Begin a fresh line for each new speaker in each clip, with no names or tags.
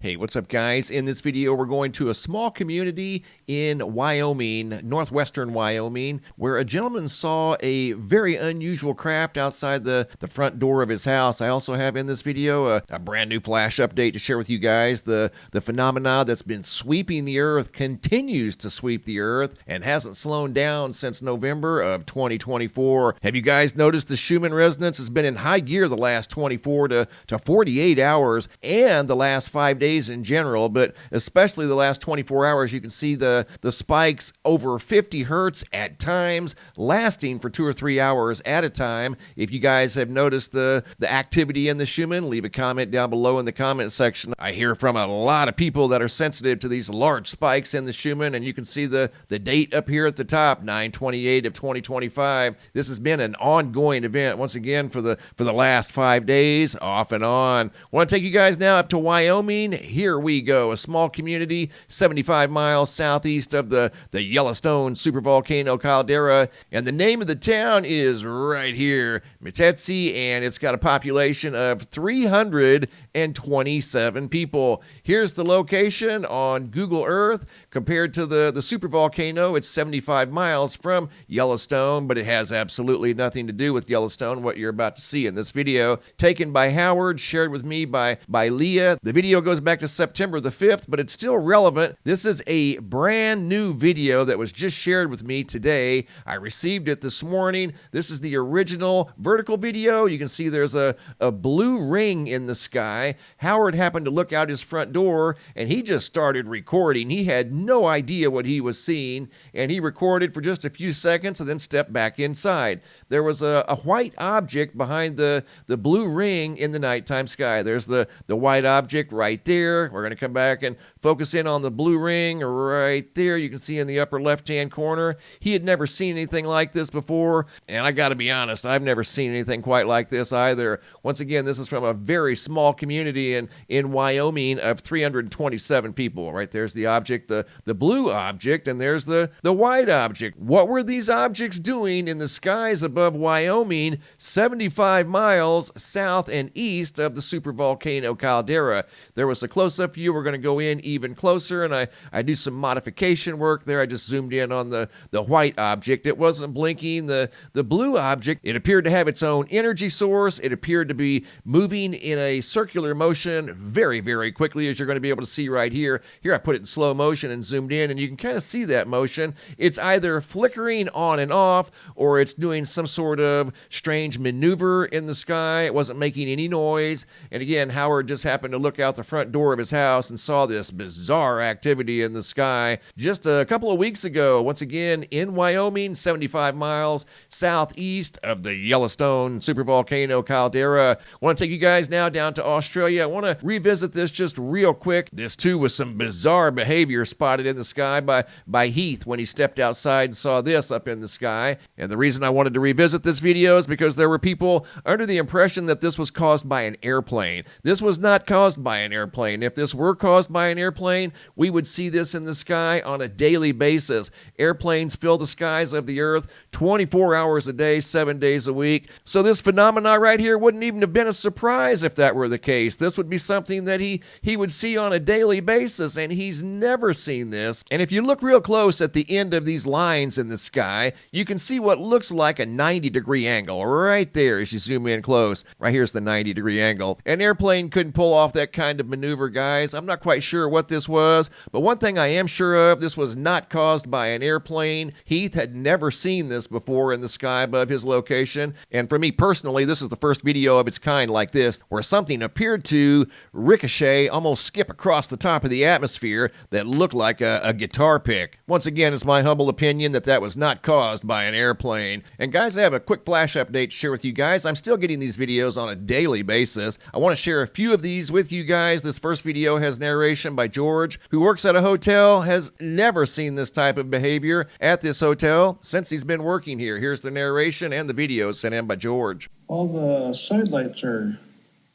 Hey, what's up, guys? In this video, we're going to a small community in Wyoming, northwestern Wyoming, where a gentleman saw a very unusual craft outside the front door of his house. I also have in this video a brand new flash update to share with you guys. The phenomena that's been sweeping the earth continues to sweep the earth and hasn't slowed down since November of 2024. Have you guys noticed the Schumann resonance has been in high gear the last 24 to 48 hours and the last 5 days in general, but especially the last 24 hours? You can see the spikes over 50 hertz at times, lasting for 2 or 3 hours at a time. If you guys have noticed the activity in the Schumann, leave a comment down below in the comment section. I hear from a lot of people that are sensitive to these large spikes in the Schumann, and you can see the date up here at the top, 9/28 of 2025. This has been an ongoing event once again for the last 5 days, off and on. I want to take you guys now up to Wyoming. Here we go. A small community 75 miles southeast of the Yellowstone Super Volcano caldera. And the name of the town is right here, Metetsi, and it's got a population of 327 people. Here's the location on Google Earth. Compared to the super volcano, it's 75 miles from Yellowstone, but it has absolutely nothing to do with Yellowstone, what you're about to see in this video. Taken by Howard, shared with me by Leah. The video goes back to September the 5th, but it's still relevant. This is a brand new video that was just shared with me today. I received it this morning. This is the original vertical video. You can see there's a blue ring in the sky. Howard happened to look out his front door, and he just started recording. He had no idea what he was seeing, and he recorded for just a few seconds and then stepped back inside. There was a white object behind the blue ring in the nighttime sky. There's the white object right there. We're going to come back and focus in on the blue ring right there. You can see in the upper left-hand corner. He had never seen anything like this before, and I got to be honest, I've never seen anything quite like this either. Once again, this is from a very small community in Wyoming of 327 people. Right there's the object, the blue object, and there's the white object. What were these objects doing in the skies above Wyoming, 75 miles south and east of the supervolcano caldera? There was a close-up view. We're going to go in even closer, and I do some modification work there. I just zoomed in on the white object. It wasn't blinking. The blue object, it appeared to have its own energy source. It appeared to be moving in a circular motion very, very quickly, as you're going to be able to see right here. Here I put it in slow motion and zoomed in, and you can kind of see that motion. It's either flickering on and off, or it's doing some sort of strange maneuver in the sky. It wasn't making any noise. And again, Howard just happened to look out the front door of his house and saw this bizarre activity in the sky just a couple of weeks ago. Once again, in Wyoming, 75 miles southeast of the Yellowstone supervolcano caldera. I want to take you guys now down to Australia. I want to revisit this just real quick. This too was some bizarre behavior spotted in the sky by Heath when he stepped outside and saw this up in the sky. And the reason I wanted to revisit this video is because there were people under the impression that this was caused by an airplane. This was not caused by an airplane. If this were caused by an airplane, we would see this in the sky on a daily basis. Airplanes fill the skies of the earth 24 hours a day, 7 days a week. So this phenomena right here wouldn't even have been a surprise if that were the case. This would be something that he would see on a daily basis, and he's never seen this. And if you look real close at the end of these lines in the sky, you can see what looks like a 90-degree angle right there as you zoom in close. Right here's the 90-degree angle. An airplane couldn't pull off that kind of maneuver, guys. I'm not quite sure what this was, but one thing I am sure of, this was not caused by an airplane. Heath had never seen this before in the sky above his location, and for me personally, this is the first video of its kind like this, where something appeared to ricochet, almost skip across the top of the atmosphere that looked like a guitar pick. Once again, it's my humble opinion that was not caused by an airplane. And guys, I have a quick flash update to share with you guys. I'm still getting these videos on a daily basis. I want to share a few of these with you guys. This first video has narration by George, who works at a hotel, has never seen this type of behavior at this hotel since he's been working here. Here's the narration and the video sent in by George.
All the side lights are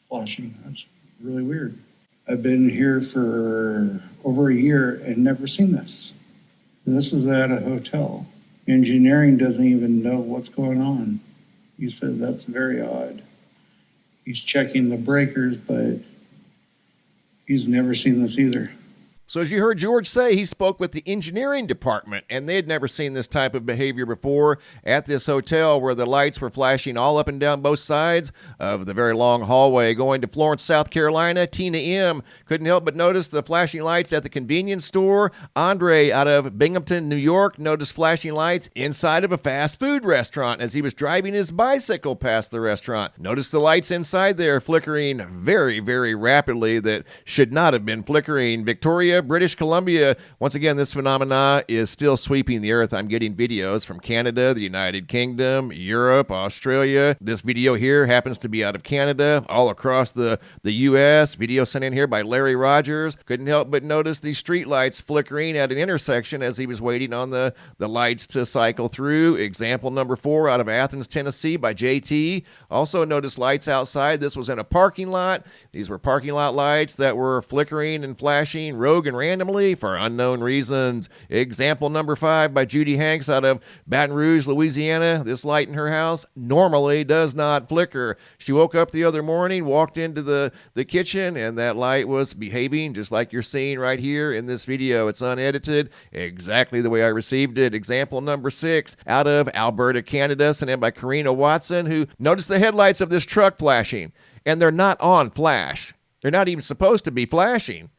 flashing. That's really weird. I've been here for over a year and never seen this. This is at a hotel. Engineering doesn't even know what's going on. He said that's very odd. He's checking the breakers, but He's never seen this either.
So as you heard George say, he spoke with the engineering department, and they had never seen this type of behavior before at this hotel where the lights were flashing all up and down both sides of the very long hallway. Going to Florence, South Carolina, Tina M. couldn't help but notice the flashing lights at the convenience store. Andre out of Binghamton, New York, noticed flashing lights inside of a fast food restaurant as he was driving his bicycle past the restaurant. Noticed the lights inside there flickering very, very rapidly that should not have been flickering. Victoria, British Columbia. Once again, this phenomena is still sweeping the earth. I'm getting videos from Canada, the United Kingdom, Europe, Australia. This video here happens to be out of Canada, all across the U.S. Video sent in here by Larry Rogers. Couldn't help but notice the street lights flickering at an intersection as he was waiting on the lights to cycle through. Example number 4 out of Athens, Tennessee by JT. Also noticed lights outside. This was in a parking lot. These were parking lot lights that were flickering and flashing rogue and randomly for unknown reasons. Example number 5 by Judy Hanks out of Baton Rouge, Louisiana. This light in her house normally does not flicker. She woke up the other morning, walked into the kitchen, and that light was behaving just like you're seeing right here in this video. It's unedited, exactly the way I received it. Example number 6 out of Alberta, Canada, sent in by Karina Watson, who noticed the headlights of this truck flashing, and they're not on flash. They're not even supposed to be flashing,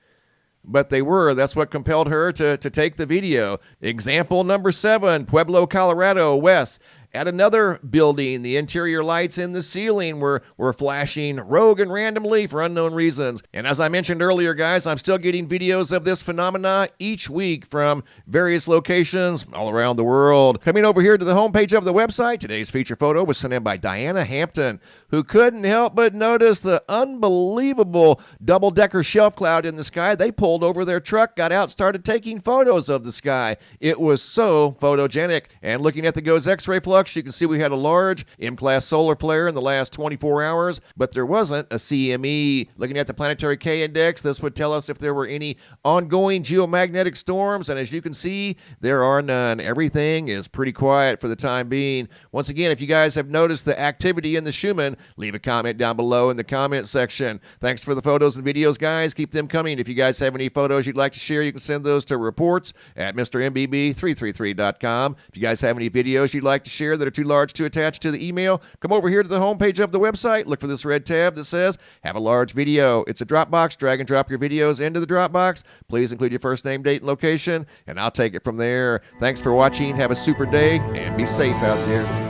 but they were. That's what compelled her to take the video. Example number 7, Pueblo, Colorado, West. At another building, the interior lights in the ceiling were flashing rogue and randomly for unknown reasons. And as I mentioned earlier, guys, I'm still getting videos of this phenomena each week from various locations all around the world. Coming over here to the homepage of the website, today's feature photo was sent in by Diana Hampton, who couldn't help but notice the unbelievable double-decker shelf cloud in the sky. They pulled over their truck, got out, started taking photos of the sky. It was so photogenic. And looking at the GOES X-ray flux, you can see we had a large M-class solar flare in the last 24 hours, but there wasn't a CME. Looking at the planetary K index, this would tell us if there were any ongoing geomagnetic storms, and as you can see, there are none. Everything is pretty quiet for the time being. Once again, if you guys have noticed the activity in the Schumann, leave a comment down below in the comment section. Thanks for the photos and videos, guys. Keep them coming. If you guys have any photos you'd like to share, you can send those to reports at MrMBB333.com. If you guys have any videos you'd like to share that are too large to attach to the email, come over here to the homepage of the website, look for this red tab that says have a large video. It's a Dropbox. Drag and drop your videos into the Dropbox. Please include your first name, date, and location, and I'll take it from there. Thanks for watching. Have a super day, and be safe out there.